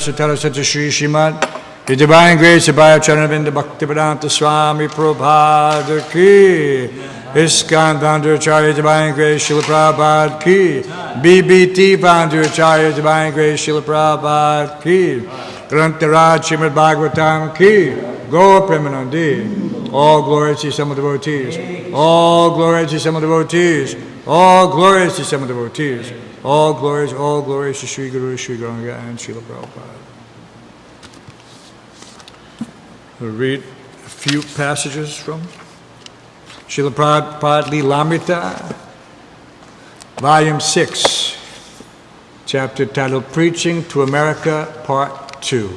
Satara Sata Shri Śhrīmad, the Divine Grace of Bhakti Bhaktivedanta Swami Prabhupada Ki, ISKCON Founder Acharya Divine Grace Srila Prabhupada Ki, BBT Founder Acharya Divine Grace Srila Prabhupada Ki, Grantaraj Śhrīmad-Bhāgavatam Ki, Gaur Premanandi. All glory to some devotees. All glory to some devotees. All glories to some devotees. All glories to Sri Guru, Sri Gauranga, and Srila Prabhupada. We'll read a few passages from Srila Prabhupada Lilamrita, Volume 6, chapter titled Preaching to America, Part 2.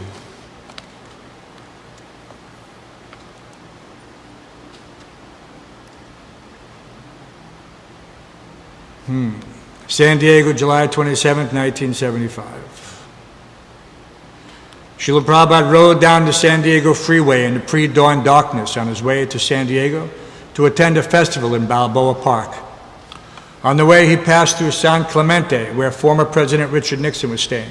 San Diego, July 27, 1975. Srila Prabhupada rode down the San Diego freeway in the pre-dawn darkness on his way to San Diego to attend a festival in Balboa Park. On the way, he passed through San Clemente, where former President Richard Nixon was staying.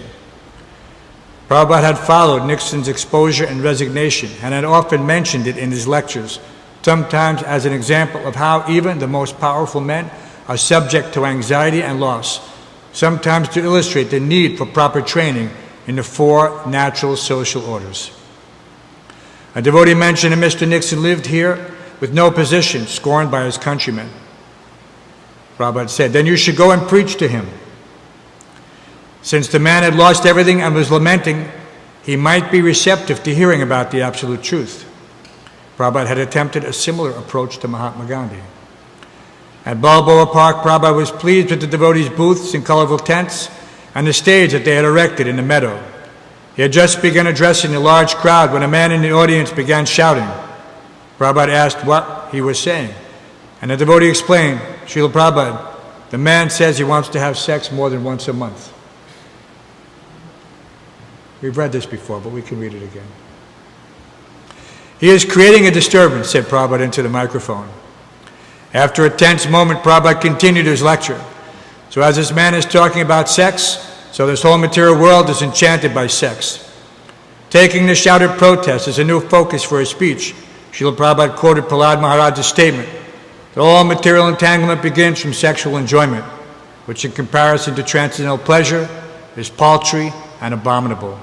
Prabhupada had followed Nixon's exposure and resignation and had often mentioned it in his lectures, sometimes as an example of how even the most powerful men are subject to anxiety and loss, sometimes to illustrate the need for proper training in the four natural social orders. A devotee mentioned that Mr. Nixon lived here with no position, scorned by his countrymen. Prabhupada said, "Then you should go and preach to him." Since the man had lost everything and was lamenting, he might be receptive to hearing about the absolute truth. Prabhupada had attempted a similar approach to Mahatma Gandhi. At Balboa Park, Prabhupada was pleased with the devotees' booths and colorful tents and the stage that they had erected in the meadow. He had just begun addressing the large crowd when a man in the audience began shouting. Prabhupada asked what he was saying, and the devotee explained, "Srila Prabhupada, the man says he wants to have sex more than once a month." We've read this before, but we can read it again. He is creating a disturbance, said Prabhupada into the microphone. After a tense moment, Prabhupada continued his lecture. So as this man is talking about sex, so this whole material world is enchanted by sex. Taking the shouted protest as a new focus for his speech, Srila Prabhupada quoted Prahlad Maharaj's statement that all material entanglement begins from sexual enjoyment, which in comparison to transcendental pleasure is paltry and abominable.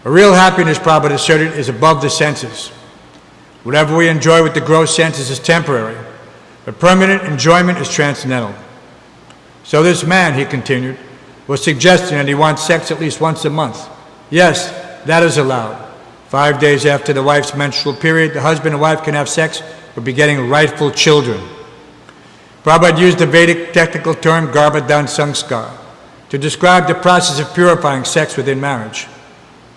A real happiness, Prabhupada asserted, is above the senses. Whatever we enjoy with the gross senses is temporary, but permanent enjoyment is transcendental. So this man, he continued, was suggesting that he wants sex at least once a month. Yes, that is allowed. 5 days after the wife's menstrual period, the husband and wife can have sex for begetting rightful children. Prabhupada used the Vedic technical term Garbhadan Sanskar to describe the process of purifying sex within marriage.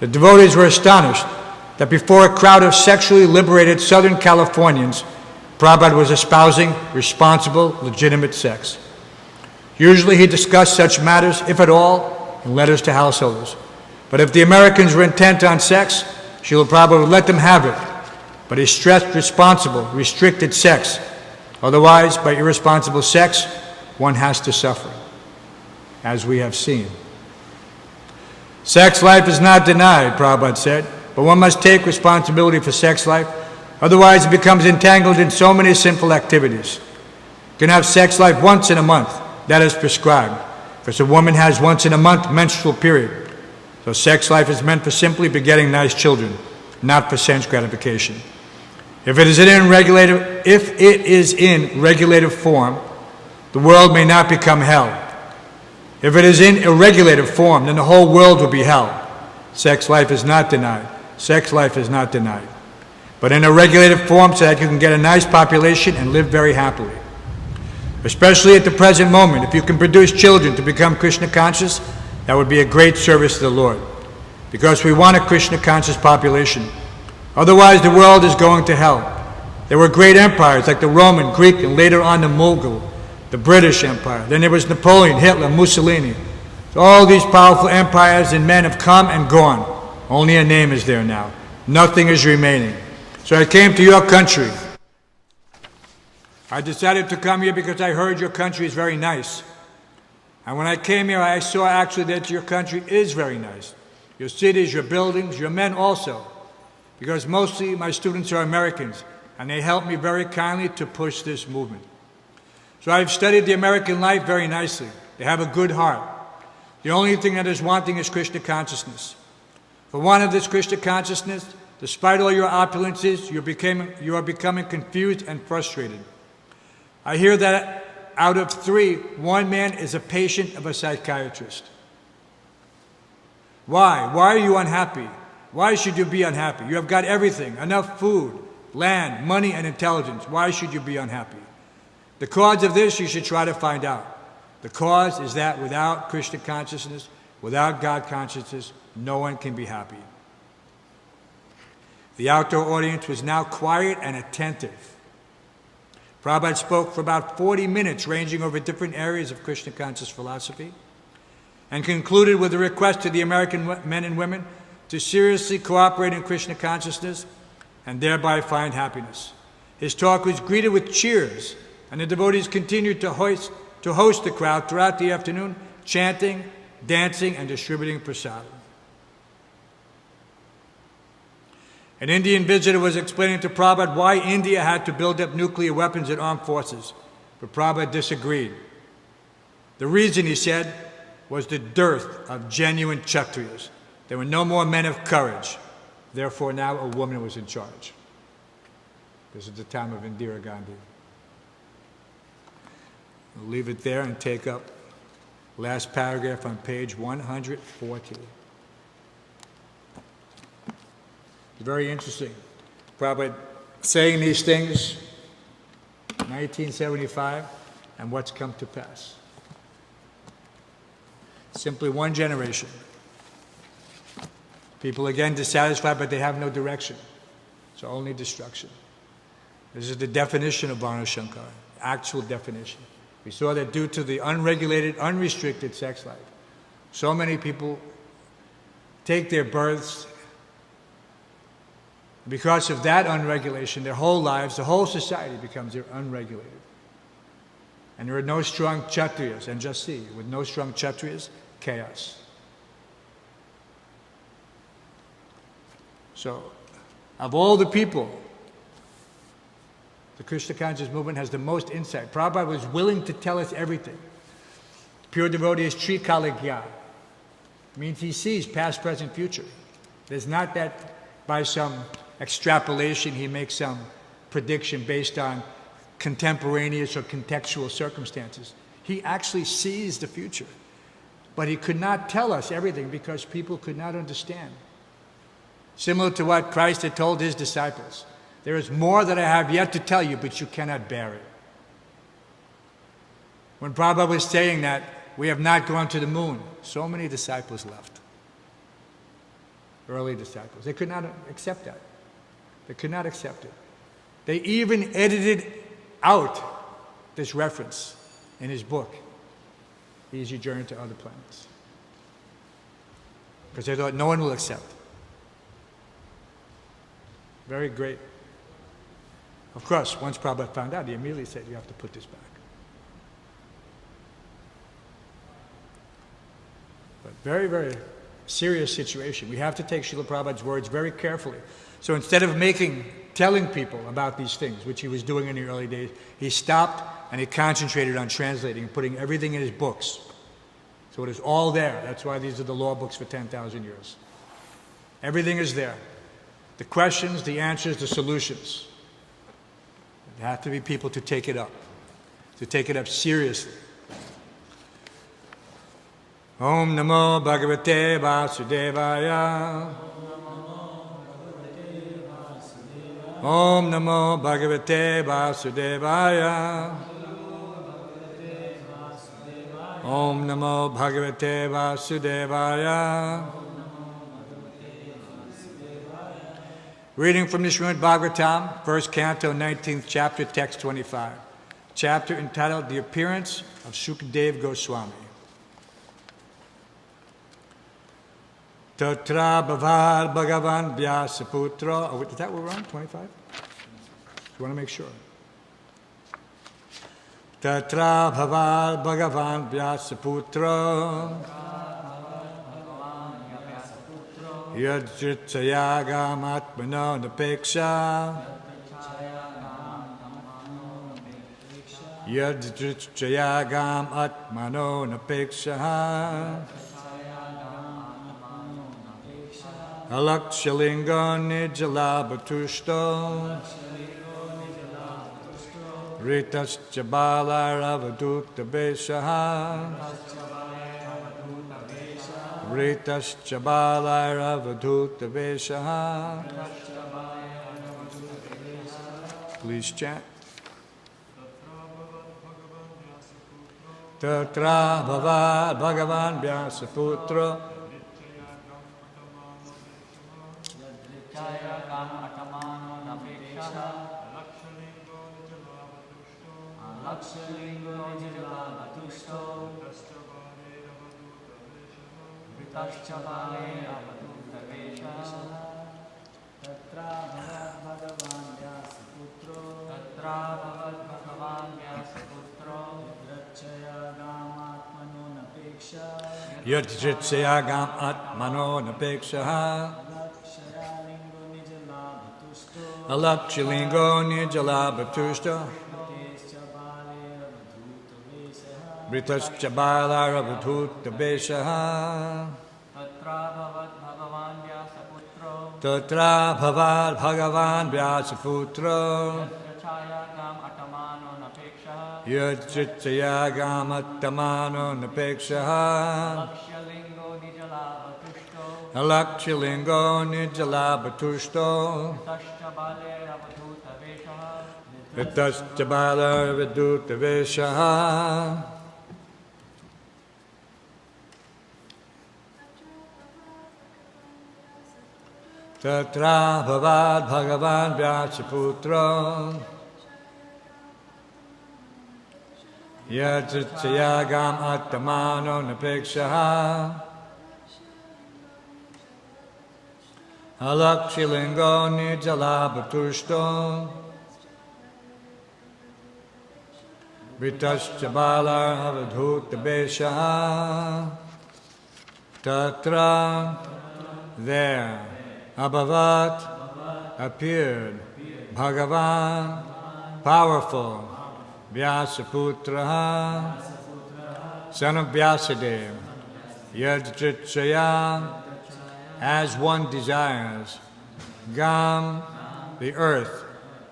The devotees were astonished that before a crowd of sexually liberated Southern Californians, Prabhupada was espousing responsible, legitimate sex. Usually he discussed such matters, if at all, in letters to householders. But if the Americans were intent on sex, Srila Prabhupada would let them have it. But he stressed responsible, restricted sex. Otherwise, by irresponsible sex, one has to suffer, as we have seen. Sex life is not denied, Prabhupada said, but one must take responsibility for sex life. Otherwise, it becomes entangled in so many sinful activities. You can have sex life once in a month. That is prescribed, because a woman has once in a month menstrual period. So sex life is meant for simply begetting nice children, not for sense gratification. If it is in regulative form, the world may not become hell. If it is in irregulative form, then the whole world will be hell. Sex life is not denied. Sex life is not denied. But in a regulative form so that you can get a nice population and live very happily. Especially at the present moment, if you can produce children to become Krishna conscious, that would be a great service to the Lord. Because we want a Krishna conscious population. Otherwise, the world is going to hell. There were great empires like the Roman, Greek, and later on the Mughal, the British Empire. Then there was Napoleon, Hitler, Mussolini. So all these powerful empires and men have come and gone. Only a name is there now. Nothing is remaining. So I came to your country. I decided to come here because I heard your country is very nice. And when I came here, I saw actually that your country is very nice. Your cities, your buildings, your men also. Because mostly my students are Americans, and they helped me very kindly to push this movement. So I've studied the American life very nicely. They have a good heart. The only thing that is wanting is Krishna consciousness. For want of this Krishna consciousness, despite all your opulences, you are becoming confused and frustrated. I hear that out of 3, 1 man is a patient of a psychiatrist. Why? Why are you unhappy? Why should you be unhappy? You have got everything, enough food, land, money, and intelligence. Why should you be unhappy? The cause of this you should try to find out. The cause is that without Krishna consciousness, without God consciousness, no one can be happy. The outdoor audience was now quiet and attentive. Prabhupada spoke for about 40 minutes, ranging over different areas of Krishna conscious philosophy, and concluded with a request to the American men and women to seriously cooperate in Krishna consciousness and thereby find happiness. His talk was greeted with cheers, and the devotees continued to host the crowd throughout the afternoon, chanting, dancing, and distributing prasadam. An Indian visitor was explaining to Prabhupada why India had to build up nuclear weapons and armed forces, but Prabhupada disagreed. The reason, he said, was the dearth of genuine Kshatriyas. There were no more men of courage. Therefore, now a woman was in charge. This is the time of Indira Gandhi. We'll leave it there and take up last paragraph on page 140. Very interesting. Prabhupada saying these things, 1975, and what's come to pass. Simply one generation. People again dissatisfied, but they have no direction. So only destruction. This is the definition of Varna Shankara, actual definition. We saw that due to the unregulated, unrestricted sex life, so many people take their births Because of that unregulation, their whole lives, the whole society becomes unregulated. And there are no strong Kshatriyas. And just see, with no strong Kshatriyas, chaos. So, of all the people, the Krishna conscious movement has the most insight. Prabhupada was willing to tell us everything. Pure devotee is Trikaligya. Means he sees past, present, future. There's not that by some extrapolation he makes some prediction based on contemporaneous or contextual circumstances. He actually sees the future. But he could not tell us everything because people could not understand. Similar to what Christ had told his disciples. There is more that I have yet to tell you, but you cannot bear it. When Prabhupada was saying that, we have not gone to the moon, so many disciples left. Early disciples. They could not accept that. They could not accept it. They even edited out this reference in his book, Easy Journey to Other Planets. Because they thought no one will accept. Very great. Of course, once Prabhupada found out, he immediately said, you have to put this back. But very, very serious situation. We have to take Srila Prabhupada's words very carefully. So instead of telling people about these things, which he was doing in the early days, he stopped and he concentrated on translating and putting everything in his books. So it is all there. That's why these are the law books for 10,000 years. Everything is there. The questions, the answers, the solutions. There have to be people to take it up seriously. Om Namo Bhagavate Vasudevaya. Om Namo Bhagavate Vasudevaya. Om Namo Bhagavate Vasudevaya. Reading from the Śhrīmad-Bhāgavatam, 1st Canto, 19th chapter, text 25. Chapter entitled The Appearance of Shukadeva Goswami. Tatra Bhavar Bhagavan Vyasaputra. Oh, is that what we're on? 25? You want to make sure. Tatra Bhavar Bhagavan Vyasaputra. Yadjitsayagam Atmano Napeksha. Yadjitsayagam Atmano Napeksha. Alakshalingo Nijalabattushto. Ritascha Balaravaduta Beshaha. Ritascha Balaravaduta Beshaha. Please chant. Tatra Bhavad Bhagavan Vyasaputra. Yadjitsayagam Atmano Napeksha. Alakshalingo Nijalabattushta. Britascha Balaravaduta Beshaha. Tatra Bhavad Bhagavan Vyasaputra. Yadjitsayagam Atmano Napeksha. Alakshalingo Nijalabattushto. Ritascha Balaravaduta Beshaha. Tatra Bhavad Bhagavan Vyasaputra. Yadjitsayagam Atmano Napeksha. Alakshilingo Nijalabhatushto Vitaschabalar Havadhuta Besha Tatra there Abhavat appeared Bhagavan powerful Vyasaputra son of Vyasadeva Yajritraya as one desires Gam the earth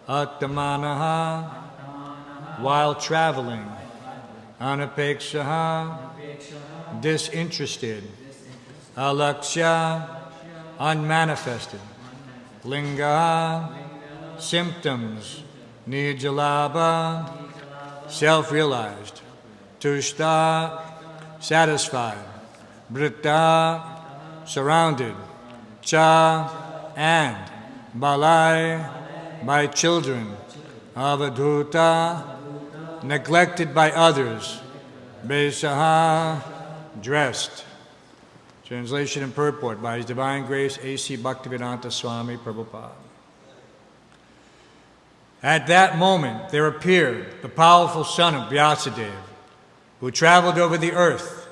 Attamanaha while traveling Anapekshaha disinterested Alaksha unmanifested Linga symptoms Nijalabha self-realized Tushta satisfied Britta surrounded Cha and Balai by children Avadhuta neglected by others Besaha dressed. Translation and purport by His Divine Grace A.C. Bhaktivedanta Swami Prabhupada. At that moment there appeared the powerful son of Vyasadeva, who traveled over the earth,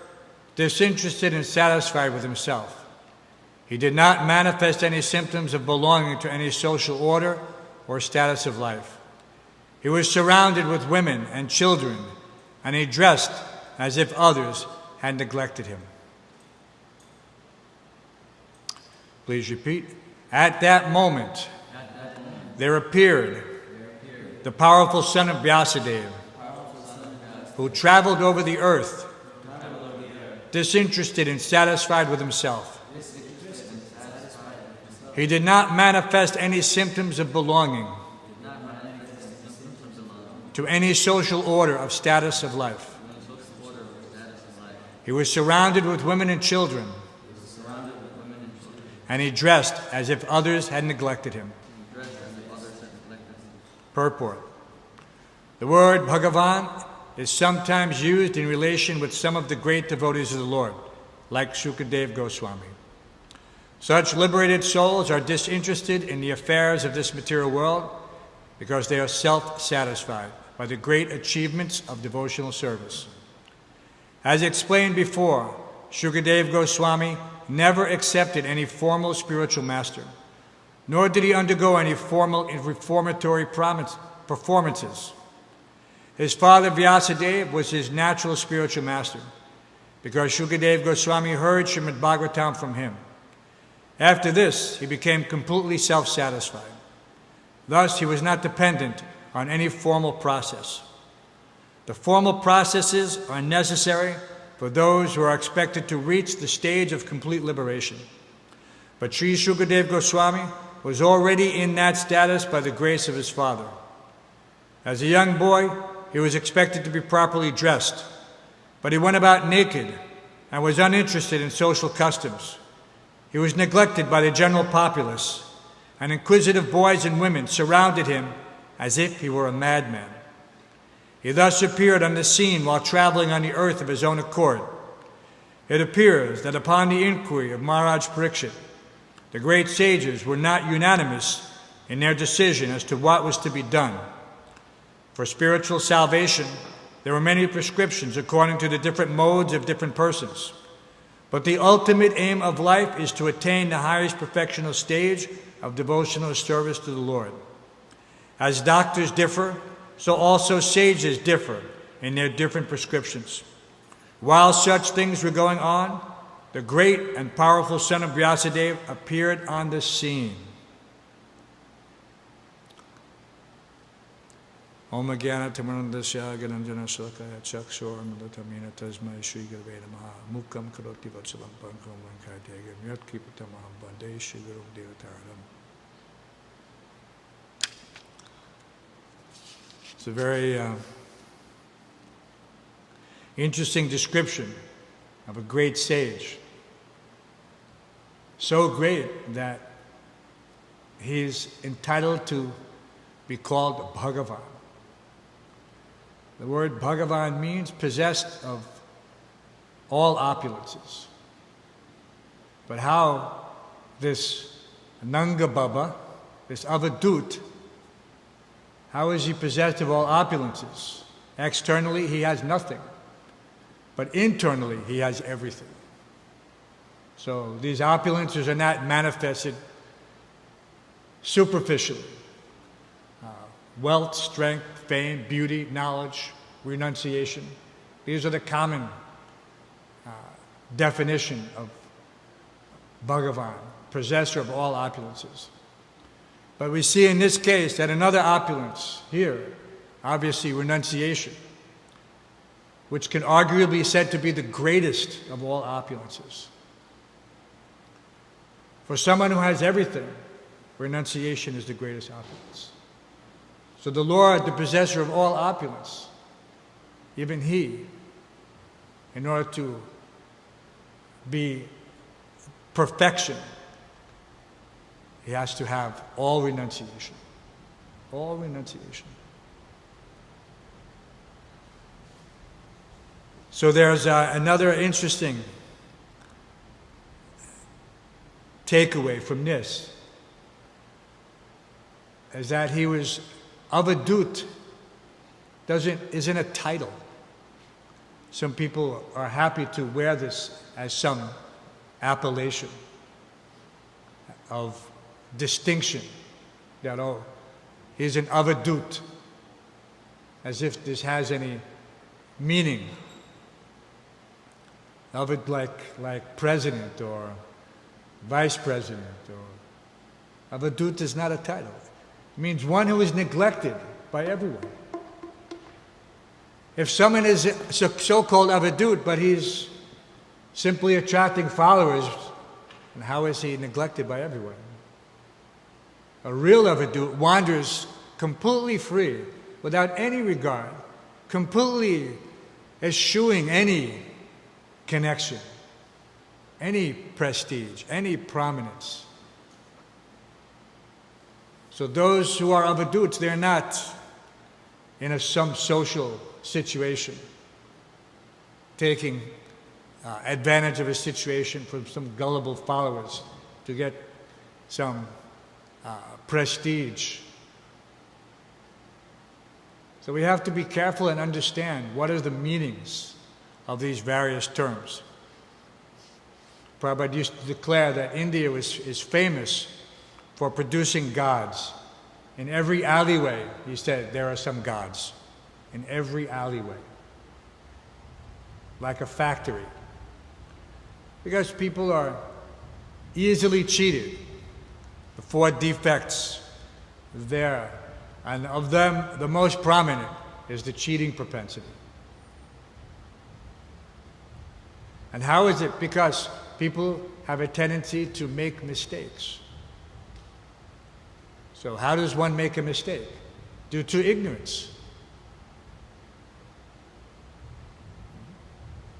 disinterested and satisfied with himself. He did not manifest any symptoms of belonging to any social order or status of life. He was surrounded with women and children, and he dressed as if others had neglected him. Please repeat. At that moment, there appeared the powerful son of Vyasadeva, who traveled over the earth, disinterested and satisfied with himself. He did not manifest any symptoms of belonging to any social order of status of life. He was surrounded with women and children, and he dressed as if others had neglected him. Purport. The word Bhagavan is sometimes used in relation with some of the great devotees of the Lord, like Shukadeva Goswami. Such liberated souls are disinterested in the affairs of this material world because they are self-satisfied by the great achievements of devotional service. As explained before, Shukadeva Goswami never accepted any formal spiritual master, nor did he undergo any formal reformatory performances. His father Vyasadeva was his natural spiritual master, because Shukadeva Goswami heard Śhrīmad-Bhāgavatam from him. After this, he became completely self-satisfied. Thus, he was not dependent on any formal process. The formal processes are necessary for those who are expected to reach the stage of complete liberation. But Sri Shukadeva Goswami was already in that status by the grace of his father. As a young boy, he was expected to be properly dressed, but he went about naked and was uninterested in social customs. He was neglected by the general populace, and inquisitive boys and women surrounded him as if he were a madman. He thus appeared on the scene while traveling on the earth of his own accord. It appears that upon the inquiry of Maharaj Parikshit, the great sages were not unanimous in their decision as to what was to be done. For spiritual salvation, there were many prescriptions according to the different modes of different persons. But the ultimate aim of life is to attain the highest perfectional stage of devotional service to the Lord. As doctors differ, so also sages differ in their different prescriptions. While such things were going on, the great and powerful son of Vyasadeva appeared on the scene. Om Jnana Tamanandasya Gananjana Salakaya Chakshor Malatamina Tasmai Shri Gurave Namaha Mukam Karoti Vatsalam Pankam Vankatega Myat Kipatamaham Bande Shri Guru Devataram. It's a very interesting description of a great sage. So great that he's entitled to be called Bhagavan. The word Bhagavan means possessed of all opulences. But how this Nanga Baba, this avadut, how is he possessed of all opulences? Externally, he has nothing, but internally, he has everything. So these opulences are not manifested superficially. Wealth, strength, fame, beauty, knowledge, renunciation. These are the common definition of Bhagavan, possessor of all opulences. But we see in this case that another opulence here, obviously renunciation, which can arguably be said to be the greatest of all opulences. For someone who has everything, renunciation is the greatest opulence. So the Lord, the possessor of all opulence, even He, in order to be perfection, He has to have all renunciation. All renunciation. So there's another interesting takeaway from this, is that he was avadut, isn't a title. Some people are happy to wear this as some appellation of distinction, that, oh, he's an avadut, as if this has any meaning. Avad like president or vice president, or avadut is not a title. It means one who is neglected by everyone. If someone is a so-called avadut, but he's simply attracting followers, and how is he neglected by everyone? A real avadut wanders completely free, without any regard, completely eschewing any connection, any prestige, any prominence. So those who are avaduts, they're not in some social situation, taking advantage of a situation from some gullible followers to get some prestige. So we have to be careful and understand what are the meanings of these various terms. Prabhupada used to declare that India is famous for producing gods. In every alleyway, he said, there are some gods. In every alleyway. Like a factory. Because people are easily cheated. The 4 defects there, and of them, the most prominent is the cheating propensity. And how is it? Because people have a tendency to make mistakes. So how does one make a mistake? Due to ignorance.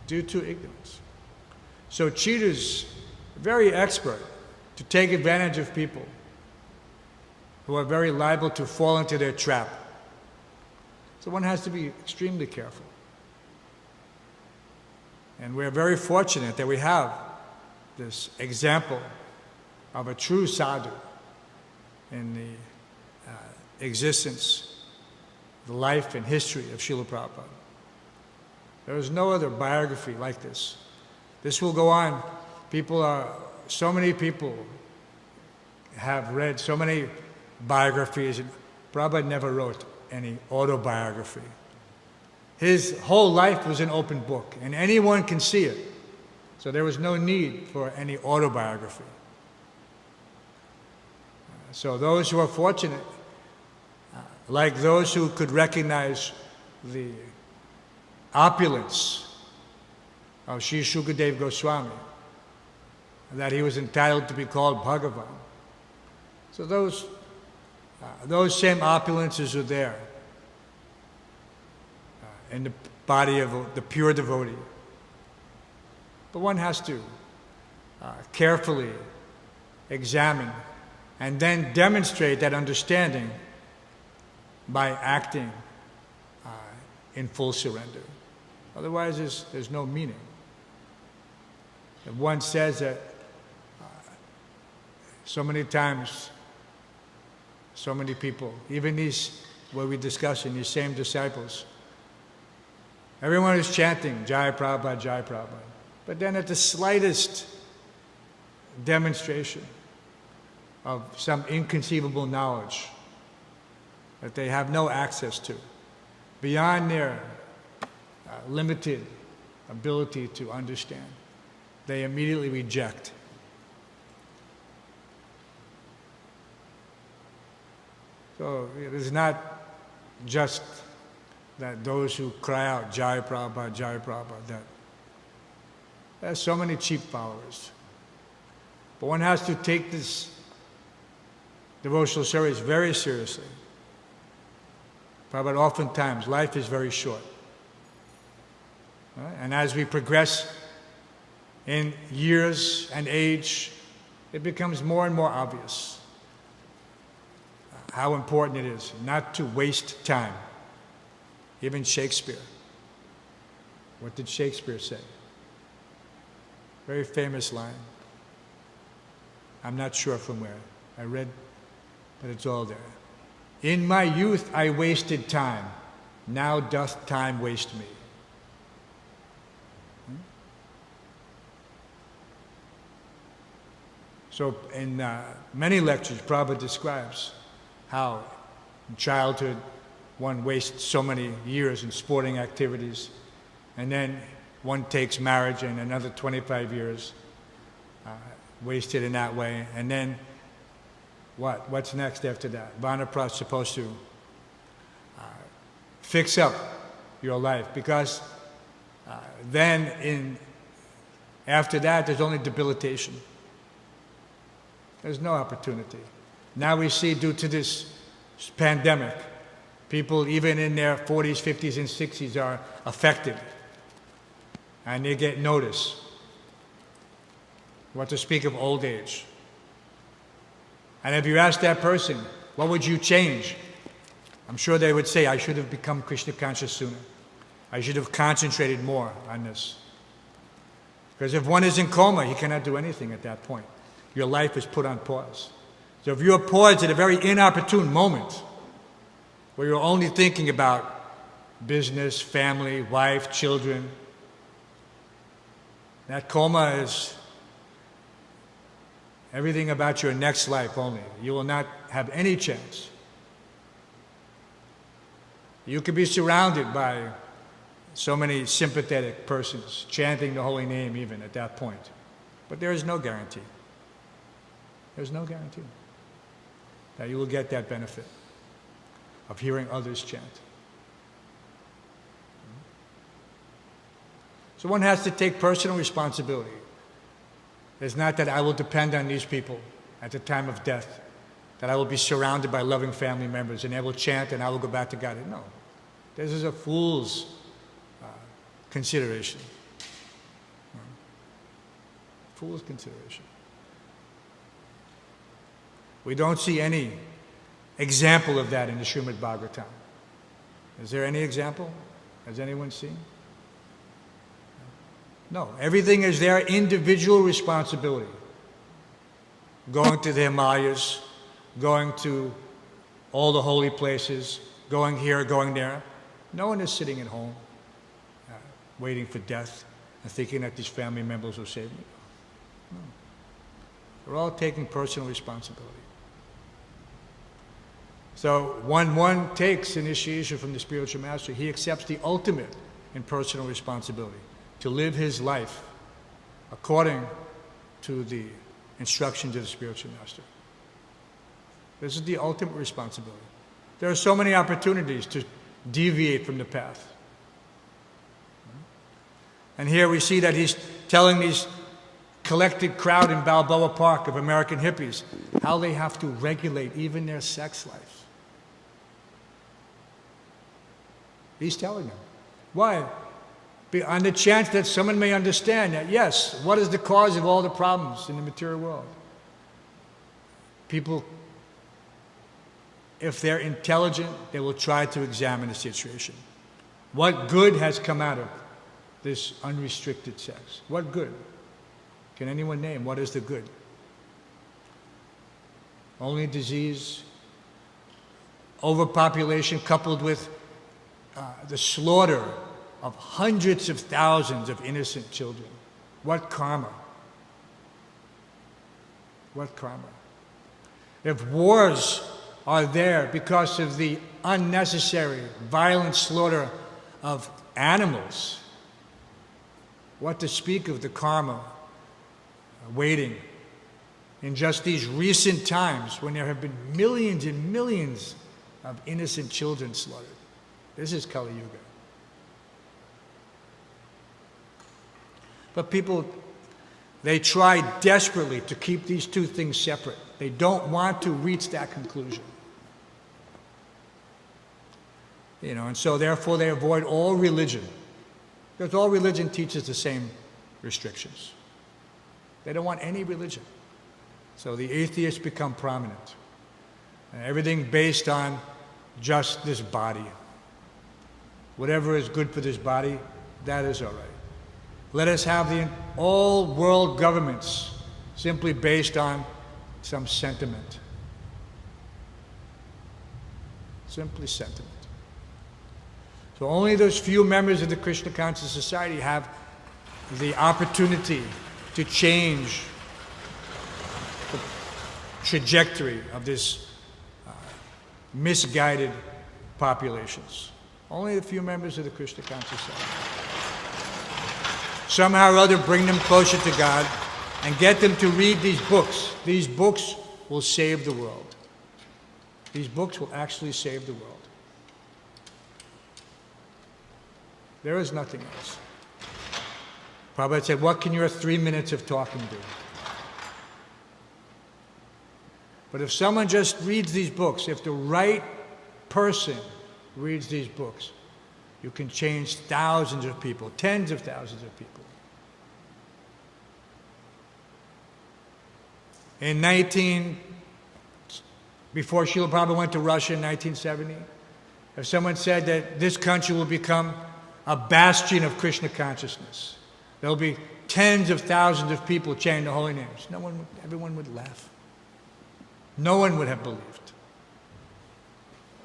Due to ignorance. So cheaters are very expert to take advantage of people who are very liable to fall into their trap. So one has to be extremely careful. And we're very fortunate that we have this example of a true sadhu in the existence, the life and history of Srila Prabhupada. There is no other biography like this. This will go on. So many people have read so many biographies, and Prabhupada never wrote any autobiography. His whole life was an open book, and anyone can see it. So there was no need for any autobiography. So those who are fortunate, like those who could recognize the opulence of Sri Shukadev Goswami, that he was entitled to be called Bhagavan. So those same opulences are there in the body of the pure devotee. But one has to carefully examine and then demonstrate that understanding by acting in full surrender. Otherwise, there's no meaning. If one says that So many times, so many people, even these, what we're discussing, these same disciples, everyone is chanting, Jai Prabhupada, Jai Prabhupada. But then at the slightest demonstration of some inconceivable knowledge that they have no access to, beyond their limited ability to understand, they immediately reject. So it is not just that those who cry out, Jai Prabhupada, that there's so many cheap followers. But one has to take this devotional service very seriously. But oftentimes, life is very short. Right? And as we progress in years and age, it becomes more and more obvious how important it is not to waste time. Even Shakespeare. What did Shakespeare say? Very famous line. I'm not sure from where. I read, but it's all there. In my youth I wasted time. Now doth time waste me. So in many lectures, Prabhupada describes how in childhood one wastes so many years in sporting activities, and then one takes marriage and another 25 years wasted in that way, and then what's next after that? Vanaprastha is supposed to fix up your life, because then after that there's only debilitation. There's no opportunity. Now we see, due to this pandemic, people even in their 40s, 50s, and 60s are affected, and they get notice. What to speak of old age. And if you ask that person, what would you change? I'm sure they would say, I should have become Krishna conscious sooner. I should have concentrated more on this. Because if one is in coma, he cannot do anything at that point. Your life is put on pause. So if you're paused at a very inopportune moment, where you're only thinking about business, family, wife, children, that coma is everything about your next life only. You will not have any chance. You could be surrounded by so many sympathetic persons, chanting the holy name even at that point. But there is no guarantee. There's no guarantee that you will get that benefit of hearing others chant. So one has to take personal responsibility. It's not that I will depend on these people at the time of death, that I will be surrounded by loving family members and they will chant and I will go back to God. No. This is a fool's consideration. Fool's consideration. We don't see any example of that in the Śhrīmad-Bhāgavatam. Is there any example? Has anyone seen? No. Everything is their individual responsibility. Going to the Himalayas, going to all the holy places, going here, going there. No one is sitting at home waiting for death and thinking that these family members will save me. No. We're all taking personal responsibility. So when one takes initiation from the spiritual master, he accepts the ultimate in personal responsibility, to live his life according to the instructions of the spiritual master. This is the ultimate responsibility. There are so many opportunities to deviate from the path. And here we see that he's telling these collected crowd in Balboa Park of American hippies how they have to regulate even their sex life. He's telling them. Why? On the chance that someone may understand that, yes, what is the cause of all the problems in the material world? People, if they're intelligent, they will try to examine the situation. What good has come out of this unrestricted sex? What good? Can anyone name what is the good? only disease, overpopulation coupled with the slaughter of hundreds of thousands of innocent children. What karma? What karma? If wars are there because of the unnecessary, violent slaughter of animals, what to speak of the karma waiting in just these recent times when there have been millions and millions of innocent children slaughtered. This is Kali Yuga. But people, they try desperately to keep these two things separate. They don't want to reach that conclusion. And so therefore they avoid all religion. Because all religion teaches the same restrictions. They don't want any religion. So the atheists become prominent. And everything based on just this body. Whatever is good for this body, that is all right. Let us have all world governments simply based on some sentiment. Simply sentiment. So only those few members of the Krishna Conscious Society have the opportunity to change the trajectory of this misguided populations. Only a few members of the Krishna Conscious Society. Somehow or other bring them closer to God and get them to read these books. These books will save the world. These books will actually save the world. There is nothing else. Prabhupada said, what can your 3 minutes of talking do? But if someone just reads these books, if the right person reads these books, you can change thousands of people, tens of thousands of people. Before Srila Prabhupada went to Russia in 1970, if someone said that this country will become a bastion of Krishna consciousness, there'll be tens of thousands of people chanting the holy names, everyone would laugh. No one would have believed.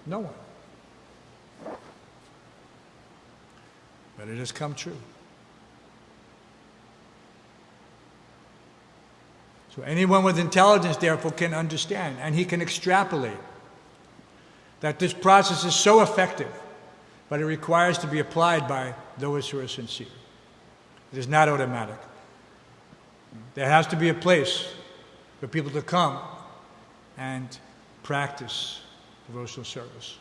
No one. But it has come true. So anyone with intelligence, therefore, can understand, and he can extrapolate that this process is so effective, but it requires to be applied by those who are sincere. It is not automatic. There has to be a place for people to come and practice devotional service.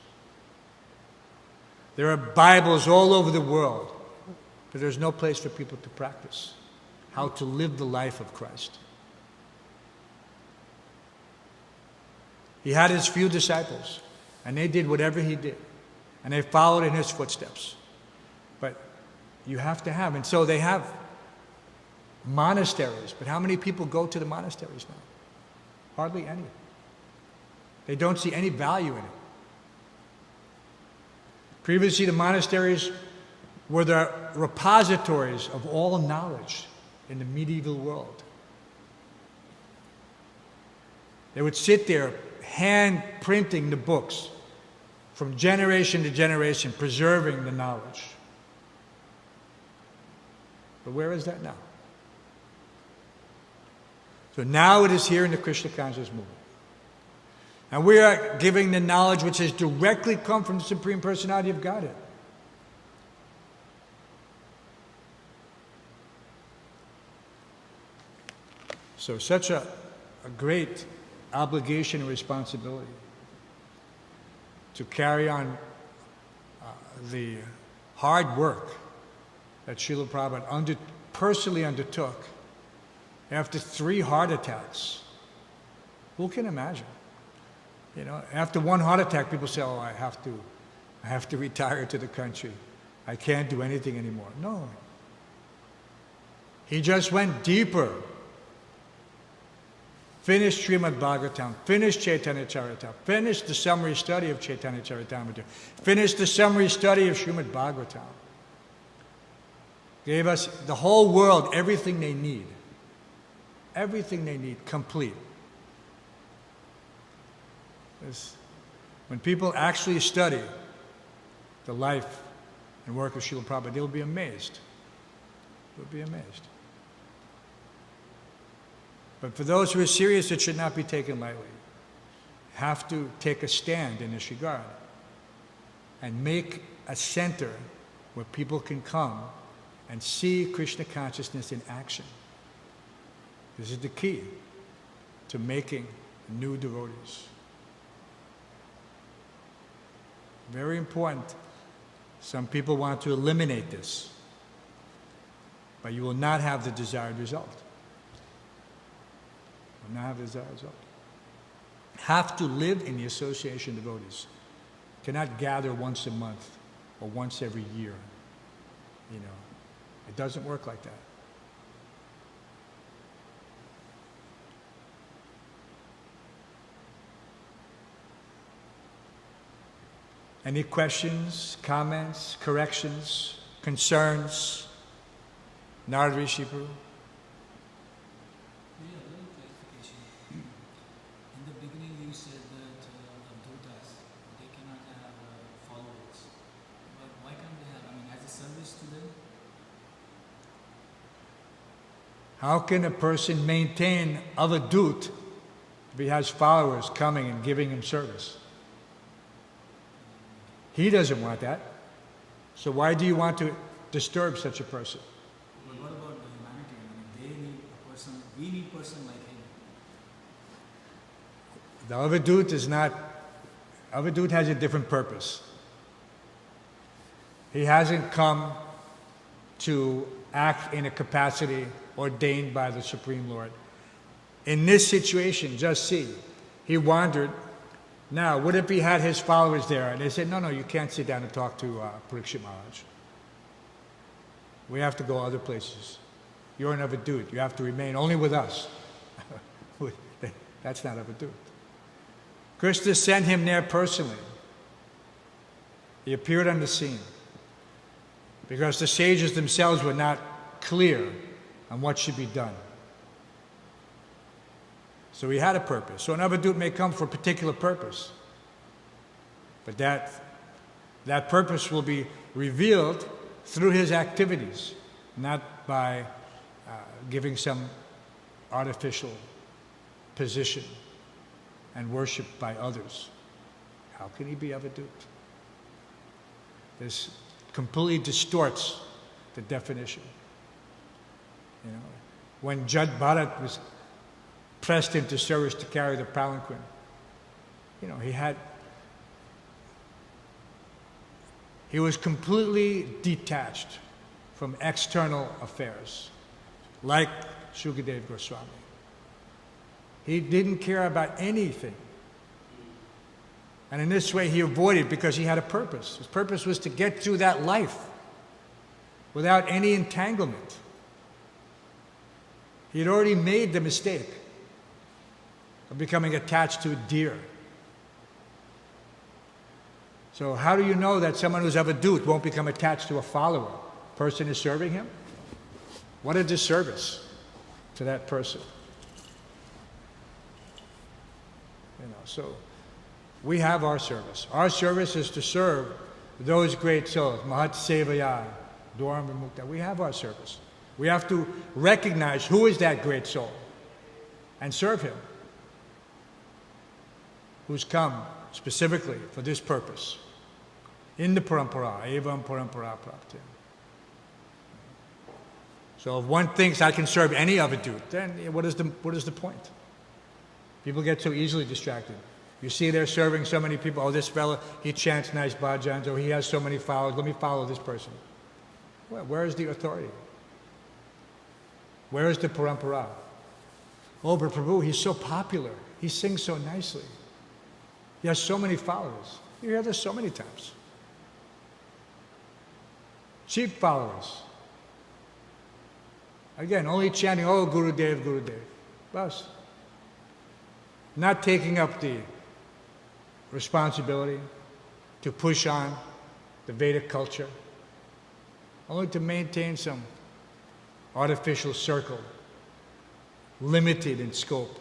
There are Bibles all over the world, but there's no place for people to practice how to live the life of Christ. He had his few disciples, and they did whatever he did, and they followed in his footsteps. But you have to have, and so they have monasteries, but how many people go to the monasteries now? Hardly any. They don't see any value in it. Previously, the monasteries were the repositories of all knowledge in the medieval world. They would sit there hand printing the books from generation to generation, preserving the knowledge. But where is that now? So now it is here in the Krishna Conscious movement. And we are giving the knowledge which has directly come from the Supreme Personality of Godhead. So such a great obligation and responsibility to carry on the hard work that Srila Prabhupada personally undertook after 3 heart attacks. Who can imagine? After 1 heart attack, people say, oh, I have to retire to the country. I can't do anything anymore. No. He just went deeper. Finished Śhrīmad-Bhāgavatam, finished Chaitanya Charitamrita, finished the summary study of Chaitanya Charitamrita, finished the summary study of Śrīmad-Bhāgavatam. Gave us the whole world everything they need. Everything they need, complete. When people actually study the life and work of Srila Prabhupada, they'll be amazed. They'll be amazed. But for those who are serious, it should not be taken lightly. Have to take a stand in this regard and make a center where people can come and see Krishna consciousness in action. This is the key to making new devotees. Very important. Some people want to eliminate this, but you will not have the desired result. You will not have the desired result. Have to live in the association of devotees. Cannot gather once a month or once every year. You know, it doesn't work like that. Any questions, comments, corrections, concerns? Narad Rishi Prabhu? Yeah, a little clarification. In the beginning you said that Dāsa, they cannot have followers. But why can't they have, as a service to them? How can a person maintain avadut if he has followers coming and giving him service? He doesn't want that. So why do you want to disturb such a person? But what about the humanity? They need a person, we need a person like him. The avadut is not, avadut has a different purpose. He hasn't come to act in a capacity ordained by the Supreme Lord. In this situation, just see, he wandered. Now, what if he had his followers there and they said, no, you can't sit down and talk to Parikshit Maharaj. We have to go other places. You're an avadut. You have to remain only with us. That's not avadut. Krishna sent him there personally. He appeared on the scene because the sages themselves were not clear on what should be done. So he had a purpose. So an avadut may come for a particular purpose. But that purpose will be revealed through his activities, not by giving some artificial position and worship by others. How can he be avadut? This completely distorts the definition. You know, when Jad Bharat was pressed into service to carry the palanquin, you know, he was completely detached from external affairs, like Shukadev Goswami. He didn't care about anything. And in this way he avoided because he had a purpose. His purpose was to get through that life without any entanglement. He had already made the mistake of becoming attached to a deer. So how do you know that someone who's avadut won't become attached to a follower? Person is serving him? What a disservice to that person. You know, so we have our service. Our service is to serve those great souls. Mahat Sevaya, Dwaram Vimukta. We have our service. We have to recognize who is that great soul and serve him, who's come specifically for this purpose. In the parampara, evam parampara prapti. So if one thinks I can serve any avadut, then what is the point? People get so easily distracted. You see they're serving so many people. Oh, this fellow, he chants nice bhajans, or he has so many followers. Let me follow this person. Well, where is the authority? Where is the parampara? Oh, but Prabhu, he's so popular. He sings so nicely. He has so many followers. You hear this so many times. Cheap followers. Again, only chanting, oh, Gurudev, Gurudev. Bas. Not taking up the responsibility to push on the Vedic culture, only to maintain some artificial circle, limited in scope,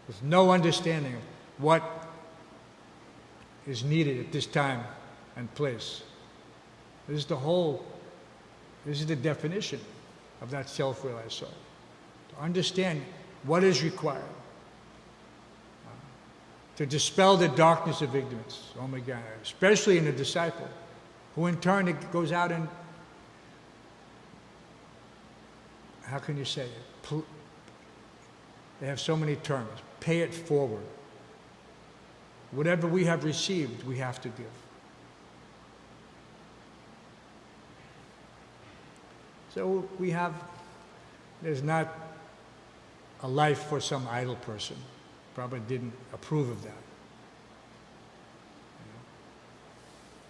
with no understanding of what is needed at this time and place. This is the definition of that self-realized soul. To understand what is required. To dispel the darkness of ignorance, oh my God, especially in a disciple, who in turn goes out and, how can you say it? They have so many terms. Pay it forward. Whatever we have received, we have to give. So there's not a life for some idle person. Prabhupada didn't approve of that.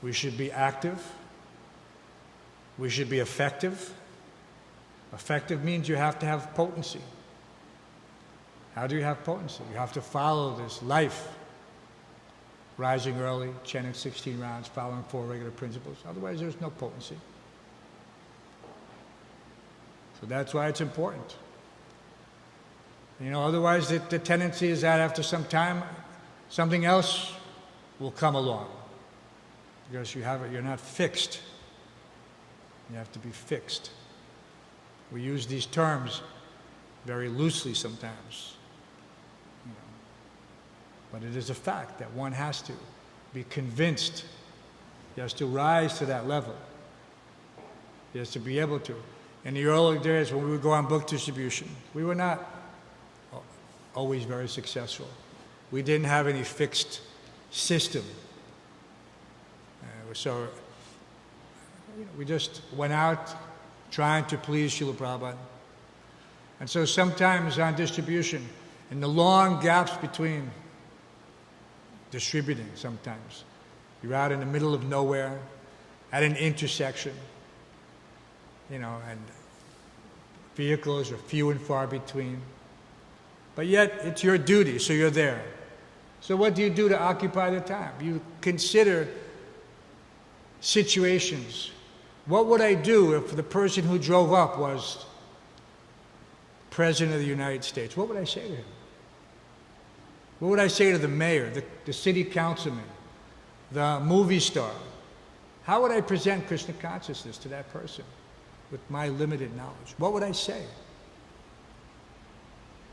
We should be active. We should be effective. Effective means you have to have potency. How do you have potency? You have to follow this life. Rising early, chanting 16 rounds, following 4 regular principles. Otherwise, there's no potency. So that's why it's important. Otherwise the tendency is that after some time, something else will come along. Because you're not fixed. You have to be fixed. We use these terms very loosely sometimes. But it is a fact that one has to be convinced. He has to rise to that level. He has to be able to. In the early days when we would go on book distribution, we were not always very successful. We didn't have any fixed system. So we just went out trying to please Srila Prabhupada. And so sometimes on distribution, in the long gaps between distributing sometimes, you're out in the middle of nowhere, at an intersection, and vehicles are few and far between. But yet, it's your duty, so you're there. So what do you do to occupy the time? You consider situations. What would I do if the person who drove up was President of the United States? What would I say to him? What would I say to the mayor, the city councilman, the movie star? How would I present Krishna consciousness to that person with my limited knowledge? What would I say?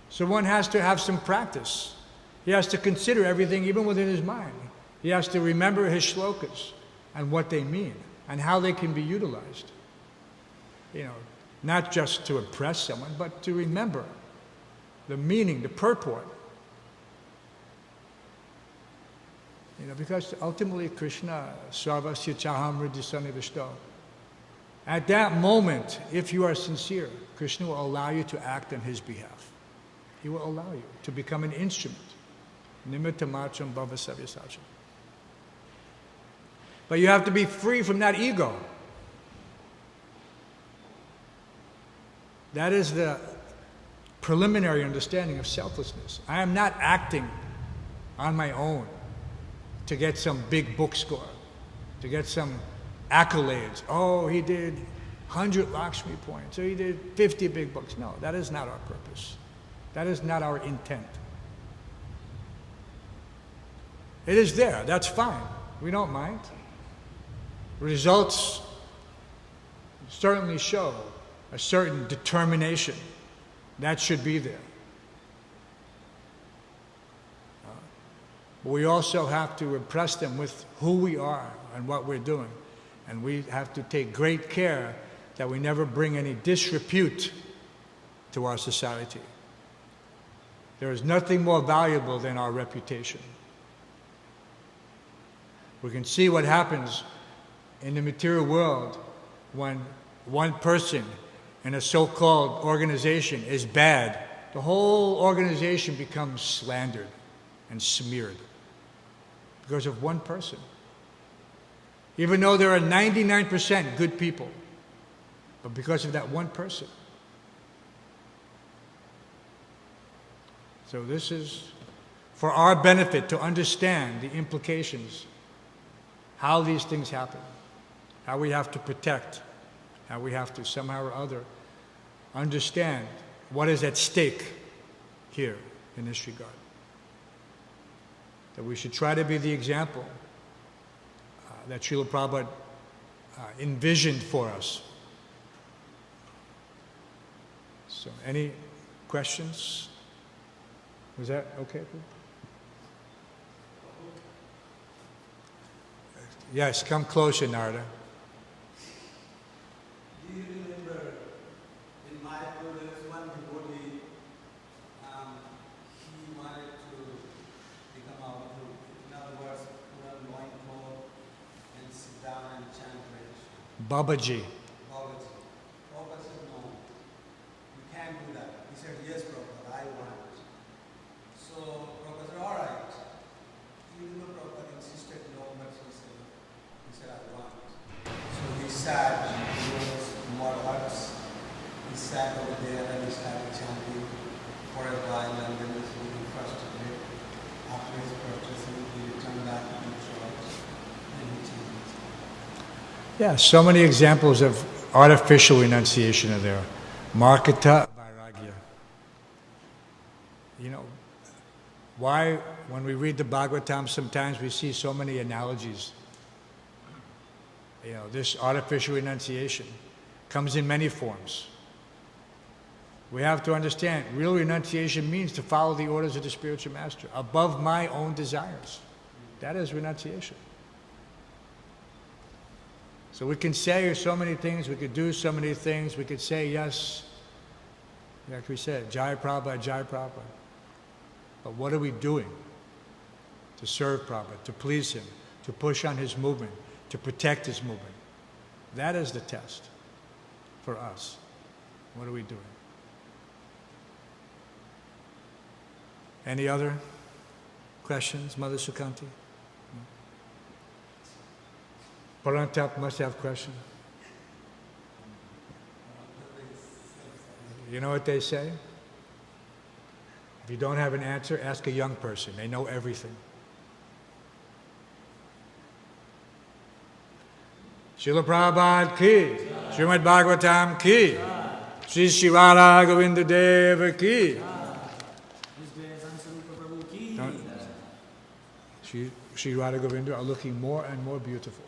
So one has to have some practice. He has to consider everything even within his mind. He has to remember his shlokas and what they mean and how they can be utilized. Not just to impress someone, but to remember the meaning, the purport. Because ultimately Krishna, sarvasya chaham hridisannivishto. At that moment, if you are sincere, Krishna will allow you to act on his behalf. He will allow you to become an instrument. Nimitta macham bhava savyasacham. But you have to be free from that ego. That is the preliminary understanding of selflessness. I am not acting on my own to get some big book score, to get some accolades. Oh, he did 100 Lakshmi points, or he did 50 big books. No, that is not our purpose. That is not our intent. It is there, that's fine. We don't mind. Results certainly show a certain determination. That should be there. But we also have to impress them with who we are and what we're doing. And we have to take great care that we never bring any disrepute to our society. There is nothing more valuable than our reputation. We can see what happens in the material world when one person in a so-called organization is bad. The whole organization becomes slandered and smeared because of one person. Even though there are 99% good people, but because of that one person. So this is for our benefit to understand the implications, how these things happen, how we have to protect, how we have to somehow or other understand what is at stake here in this regard. That we should try to be the example that Srila Prabhupada envisioned for us. So, any questions? Was that okay? Yes, come closer, Narada. Do you remember in Mayapur there was one devotee, he wanted to become a Avadhu. In other words, put on loincloth and sit down and chant meditation. Babaji. Babaji. Prabhupada said, no, you can't do that. He said, yes, Prabhupada, I want. So Prabhupada said, all right. Even though Prabhupada insisted no, but he said, I want. So he sat, he was more huts. He sat over there and he started chanting for a while, and then he was really frustrated. After his purchasing, he returned back to the church and he chanted. Yeah, so many examples of artificial renunciation are there. Markata vairagya. You know, why, when we read the Bhagavatam, sometimes we see so many analogies. You know, this artificial renunciation comes in many forms. We have to understand, real renunciation means to follow the orders of the spiritual master above my own desires. That is renunciation. So we can say so many things, we could do so many things, we could say yes, like we said, Jai Prabhupada, Jai Prabhupada. But what are we doing to serve Prabhupada, to please him, to push on his movement, to protect his movement? That is the test for us. What are we doing? Any other questions, Mother Sukanti? Parantap must have questions. You know what they say? If you don't have an answer, ask a young person. They know everything. Srila Prabhupada ki, Śhrīmad-Bhāgavatam ki, Sri Sri Radha Govinda Deva ki. Sri Radha Govinda are looking more and more beautiful.